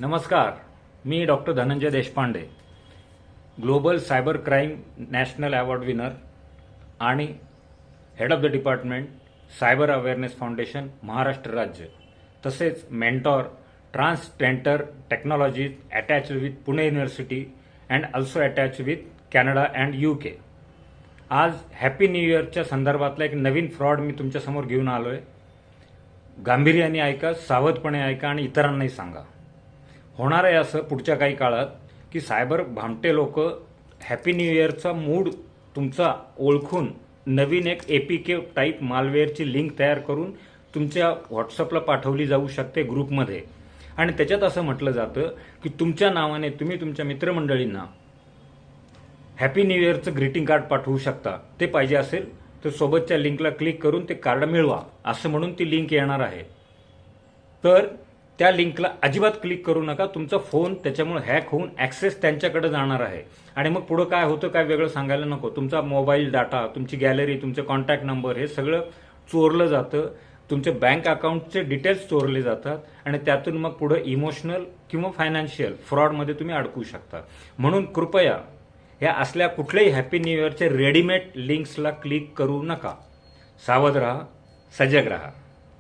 नमस्कार, मी doctor Dhananjay Deshpande, global cyber crime national award winner आणि head of the department cyber awareness foundation Maharashtra राज्य, तसेच mentor transgender technologies attach with Pune university and also attach with Canada and UK. आज happy new इयरच्या संदर्भातला एक नवीन fraud मी तुमच्यासमोर घेऊन आलो आहे. गांभीर्याने ऐका, सावधपणे ऐका आणि इतरांनाही सांगा. होणार आहे असं पुढच्या काही काळात की सायबर भामटे लोक हॅपी न्यू इयरचा मूड तुमचा ओळखून नवीन एक APK टाईप मालवेअरची लिंक तयार करून तुमच्या व्हॉट्सअपला पाठवली जाऊ शकते ग्रुपमध्ये. आणि त्याच्यात असं म्हटलं जातं की तुमच्या नावाने तुम्ही तुमच्या मित्रमंडळींना हॅपी न्यू इयरचं ग्रीटिंग कार्ड पाठवू शकता. ते पाहिजे असेल तर सोबतच्या लिंकला क्लिक करून ते कार्ड मिळवा असं म्हणून ती लिंक येणार आहे. तर त्या लिंकला अजिबात क्लिक करू नका. तुमचा फोन त्याच्यामुळे हॅक होऊन ॲक्सेस त्यांच्याकडे जाणार आहे आणि मग पुढं काय होतं काय वेगळं सांगायला नको. तुमचा मोबाईल डाटा, तुमची गॅलरी, तुमचे कॉन्टॅक्ट नंबर हे सगळं चोरलं जातं. तुमचे बँक अकाउंटचे डिटेल्स चोरले जातात आणि त्यातून मग पुढं इमोशनल किंवा फायनान्शियल फ्रॉडमध्ये तुम्ही अडकू शकता. म्हणून कृपया या असल्या कुठल्याही हॅपी न्यू इयरच्या रेडीमेड लिंक्सला क्लिक करू नका. सावध राहा, सजग राहा.